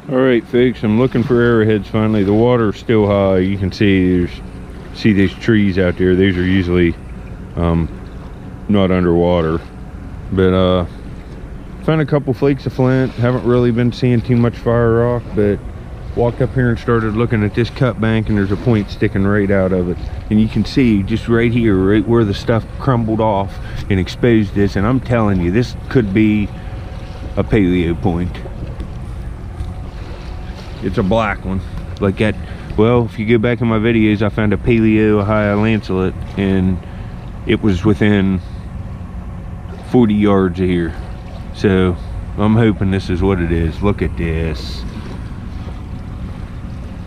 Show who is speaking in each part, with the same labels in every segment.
Speaker 1: All right, folks, I'm looking for arrowheads finally. The water's still high. You can see these trees out there. These are usually not underwater, but found a couple flakes of flint. Haven't really been seeing too much fire rock, but walked up here and started looking at this cut bank, and there's a point sticking right out of it, and you can see just right here, right where the stuff crumbled off and exposed this. And I'm telling you, this could be a paleo point. It's a black one, like that. Well, if you go back in my videos, I found a paleo high lancelet, and it was within 40 yards of here. So I'm hoping this is what it is. Look at this.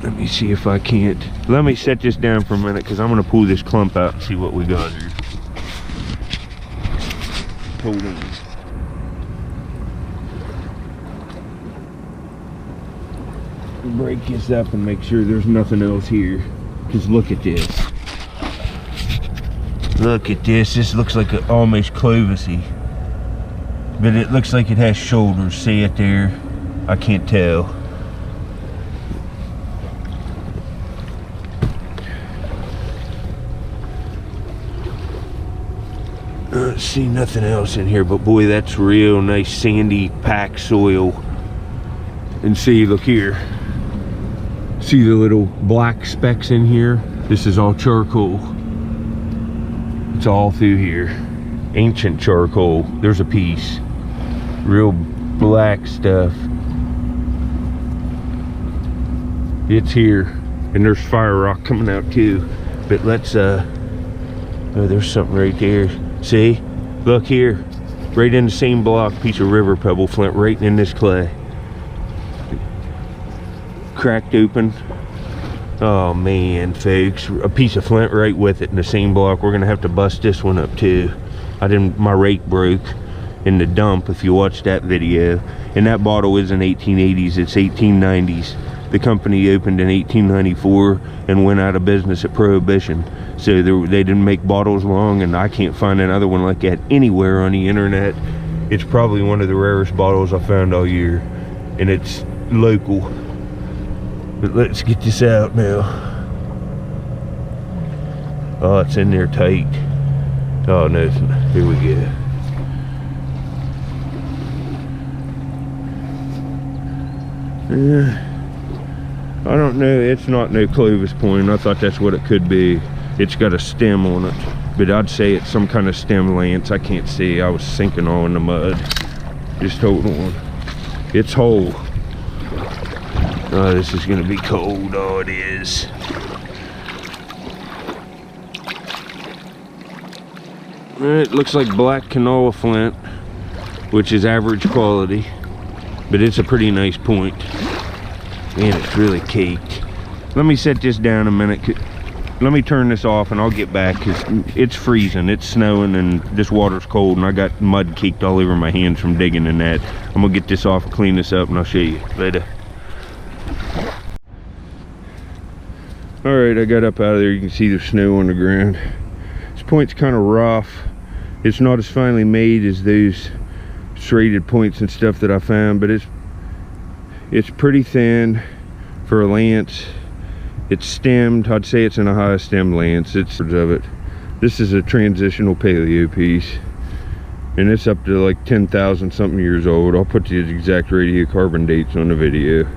Speaker 1: Let me see if I can't. Let me set this down for a minute, because I'm going to pull this clump out and see what we got here. Hold on. Break this up and make sure there's nothing else here, because look at this. Look at this. This looks like almost Clovisy, but it looks like it has shoulders. See it there? I can't tell. I don't see nothing else in here, but boy, that's real nice sandy packed soil. And see, look here. See the little black specks in here? This is all charcoal. It's all through here. Ancient charcoal. There's a piece. Real black stuff. It's here. And there's fire rock coming out too. But let's oh, there's something right there. See? Look here. Right in the same block, piece of river pebble flint right in this clay. Cracked open. Oh man, folks, a piece of flint right with it in the same block. We're gonna have to bust this one up too. My rake broke in the dump, if you watched that video. And that bottle isn't 1880s, it's 1890s. The company opened in 1894 and went out of business at Prohibition. So they didn't make bottles long, and I can't find another one like that anywhere on the internet. It's probably one of the rarest bottles I found all year, and it's local. But let's get this out now. Oh, it's in there tight. Oh no, here we go. I don't know, it's not no Clovis point. I thought that's what it could be. It's got a stem on it, but I'd say it's some kind of stem lance. I can't see, I was sinking all in the mud. Just hold on. It's whole. Oh, this is gonna be cold. Oh, it is. It looks like black canola flint, which is average quality, but it's a pretty nice point. Man, it's really caked. Let me set this down a minute. Let me turn this off and I'll get back, because it's freezing, it's snowing, and this water's cold, and I got mud caked all over my hands from digging in that. I'm gonna get this off and clean this up, and I'll show you later. All right, I got up out of there. You can see the snow on the ground. This point's kind of rough. It's not as finely made as those serrated points and stuff that I found, but it's pretty thin for a lance. It's stemmed. I'd say it's in a high stem lance. It's of it. This is a transitional paleo piece, and it's up to like 10,000 something years old. I'll put the exact radiocarbon dates on the video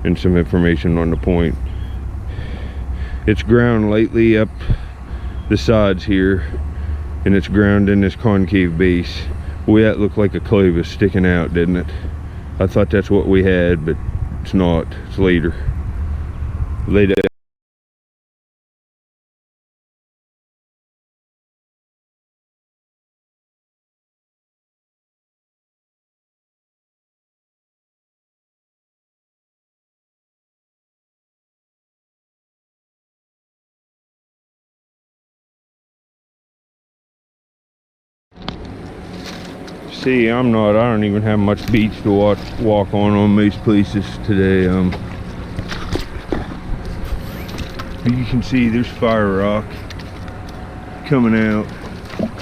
Speaker 1: and some information on the point. It's ground lightly up the sides here, and it's ground in this concave base. Boy, that looked like a Clovis sticking out, didn't it? I thought that's what we had, but it's not. It's later. See, I don't even have much beach to walk on most places today. You can see there's fire rock coming out.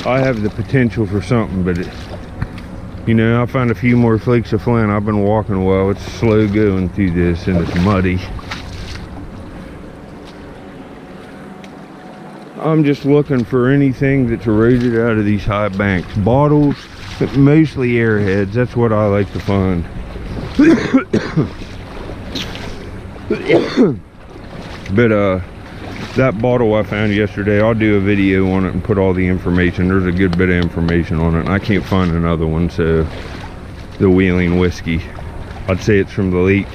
Speaker 1: I have the potential for something, but You know, I found a few more flakes of flint. I've been walking a while. It's slow going through this and it's muddy. I'm just looking for anything that's eroded out of these high banks. Bottles, mostly arrowheads. That's what I like to find. But that bottle I found yesterday, I'll do a video on it and put all the information. There's a good bit of information on it, and I can't find another one. So the Wheeling whiskey, I'd say it's from the late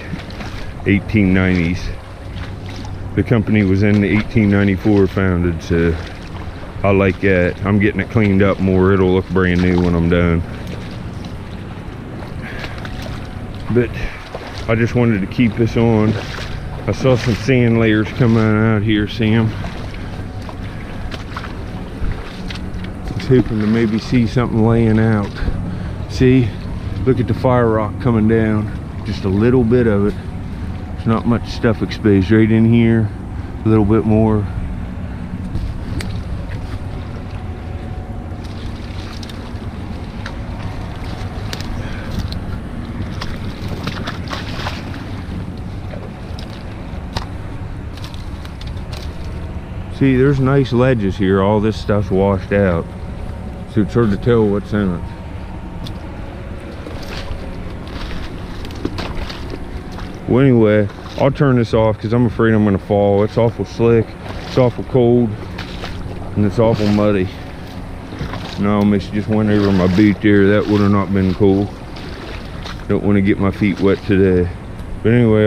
Speaker 1: 1890s. The company was in the 1894 founded, so I like that. I'm getting it cleaned up more. It'll look brand new when I'm done. But I just wanted to keep this on. I saw some sand layers coming out here, Sam. I was hoping to maybe see something laying out. See, look at the fire rock coming down. Just a little bit of it. There's not much stuff exposed. Right in here, a little bit more. See, there's nice ledges here. All this stuff's washed out, so it's hard to tell what's in it. Well, anyway, I'll turn this off because I'm afraid I'm going to fall. It's awful slick, it's awful cold, and it's awful muddy. And I almost just went over my boot there. That would have not been cool. Don't want to get my feet wet today. But anyway,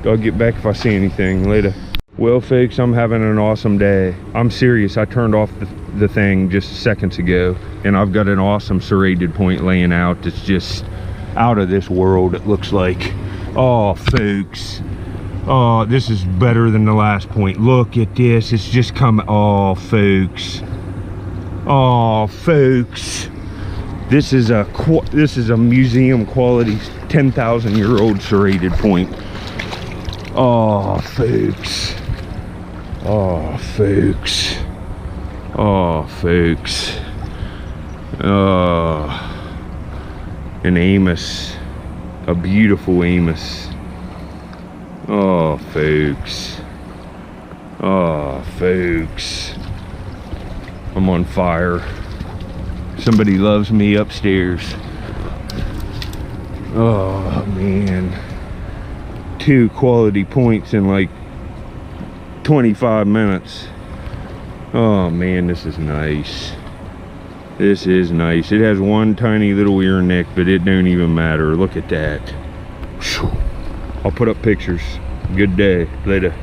Speaker 1: I'll get back if I see anything later. Well, folks, I'm having an awesome day. I'm serious. I turned off the thing just seconds ago, and I've got an awesome serrated point laying out. It's just out of this world, it looks like. Oh, folks. Oh, this is better than the last point. Look at this. It's just coming. Oh, folks. Oh, folks. This is a museum quality 10,000-year-old serrated point. Oh, folks. Oh, folks. Oh, folks. An Amos. A beautiful Amos. Oh, folks. Oh, folks. I'm on fire. Somebody loves me upstairs. Oh, man. 2 quality points in like 25 minutes. Oh man, this is nice. This is nice. It has one tiny little ear nick, but it don't even matter. Look at that. I'll put up pictures. Good day. Later.